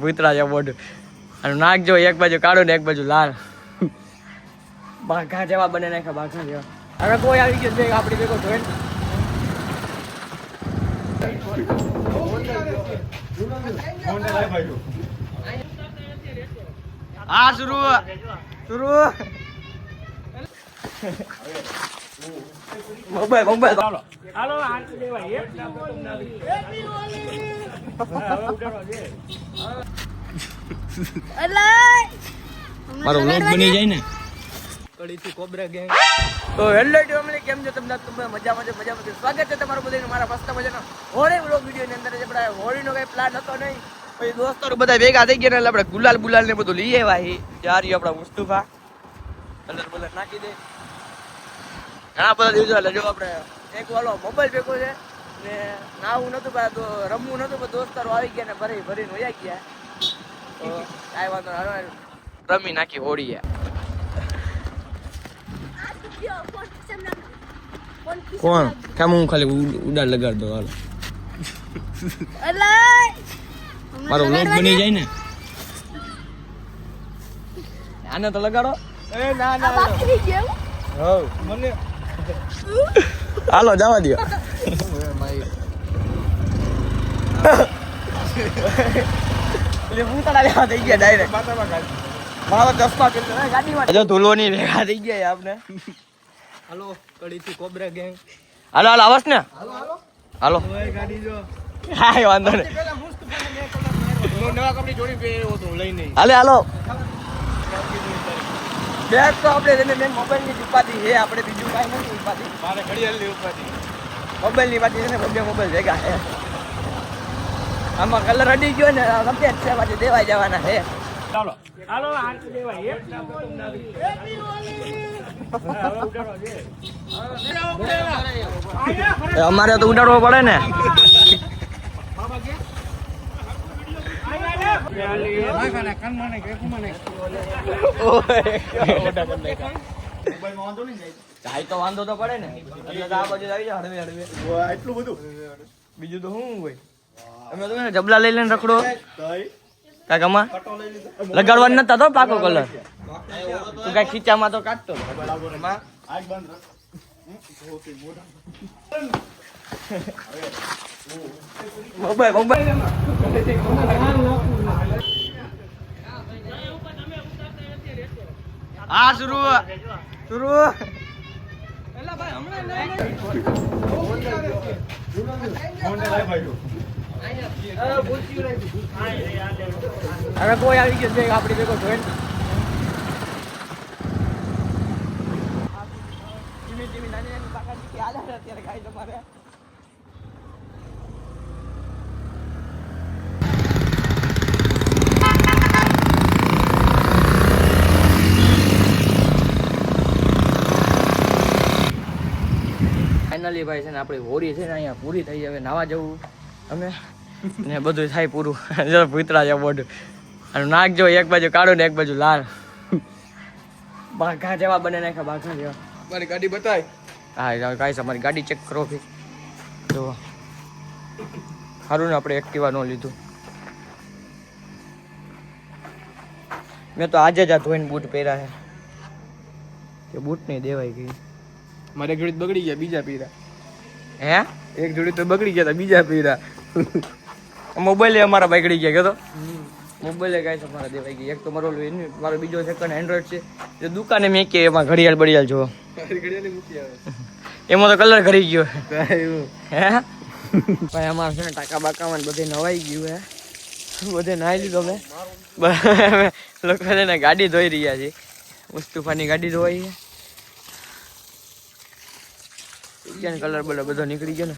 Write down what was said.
ભૂતરા છે મોઢું. અને નાક જો એક બાજુ કાળું ને એક બાજુ લાલ. બાઘા જેવા બને નાખ્યા, બાઘા જેવા. હવે કોઈ આવી ગયો છે આપણી ભેગો જોઈને. હા શરૂ મોબાઈલ હાલો હાથ દેવાય મારો વ્લોગ બની જાય ને કડીથી કોબરા ગેંગ. તો હેલો ફેમિલી, કેમ છો તમને? મજામાં સ્વાગત છે તમારું બધાનું મારા મસ્ત મજાનો હોળી વ્લોગ વિડીયો ની અંદર. આપણે હોળીનો કઈ પ્લાન હતો નહીં, પછી દોસ્તો બધા ભેગા થઈ ગયા એટલે આપણે ગુલાલ ને બધું લઈ આવ્યા. ત્યારે આપણા મુસ્તુફા કલર બલર નાખી દે. ઘણા બધા દિવસો એટલે જો આપણે એક વાળો મોબાઈલ ભેગો છે ને નાવું નતું તો રમવું નતું, પણ દોસ્તારો આવી ગયા ને ભરીને વયા ગયા. તો કાંઈ વાંધો રમી નાખી હોળી. કોણ કેમ હું ખાલી ઉડાડ લગાડ દો હાલો. મારો વ્લોગ બની જાય ને. આને તો લગાડો. એ ના મને હાલો જવા દો. ધૂલો ની રેખા થઈ ગયા આપને. હાલો કડીથી કોબરા ગેંગ. હાલો આવસ ને. હાલો ગાડી જો. હા વાંધો નહીં. નવા કપડી જોડી પહેર્યો તો લઈ નહીં. હાલો બેગ તો આપણે મેન મોબાઈલ ની ઉપાધિ છે. આપણે બીજું કાંઈ નથી ઉપાધિ. મારે ઘડિયાળની ઉપાધિ મોબાઈલ ની ઉપાધિ છે ને. બે મોબાઈલ ભેગા છે. આમાં કલર અડી ગયો ને સફેદ છે, પાછી દેવાઈ જવાના છે. ચાલો હાલો હાથ દેવાય. અમારે તો ઉડાડવો પડે ને. તો વાંધો તો પડે ને. એટલે આ બાજુ આવી જાય હળવે એટલું બધું. બીજું તો શું હોય? તમે તો જબલા લઈ લઈને રખડો. કાકામાં લગાડવાનું નતા તો પાકો કલર. તું કઈ ખીચામાં તો કાઢતો મોબાઈલ. હા શરૂ હવે કોઈ આવી ગયો છે આપણી ભેગો જોઈને. અત્યારે ગાય તમારે ફાઇનલી ભાઈ છે ને આપણી હોળી છે ને અહીંયા પૂરી થઈ હવે નાવા જવું અમે ને બધું થાય પૂરું. ભૂતરા છે મોઢું. અને નાક જો એક બાજુ કાળું ને એક બાજુ લાલ. બાઘા જેવા બને નાખ્યા, બાઘા જેવા. મારી ગાડી બતાય. હા કાંઈ અમારી ગાડી ચેક કરો કે જો સારું ને આપણે એક્ટિવા ન લીધું. મેં તો આજે જ આ ધોઈને બૂટ પહેર્યા છે કે બૂટ નહીં દેવાય ગઈ. મારે એક જોડી બગડી ગયા, બીજા પહેર્યા. હે એક જોડી તો બગડી ગયા હતા, બીજા પહેર્યા. મોબાઈલ અમારા બગડી ગયા તો મોબાઈલ કાંઈ તમારા દેવાઈ ગઈ. એક તો મારો બીજો સેકન્ડ એન્ડ્રોઈડ છે, જે દુકાને મેં કે એમાં ઘડિયાળ બડિયાળ જો એમાં તો કલર કરી ગયો. હે ભાઈ અમારે છે ને ટાકા બાકામાં બધે નવાઈ ગયું હે. બધે નાહી લીધો મેં. લોકો છે ને ગાડી ધોઈ રહ્યા છે. મુસ્તુફાની ગાડી ધોવાઈ છે. કલર બલર બધો નીકળી ગયો ને.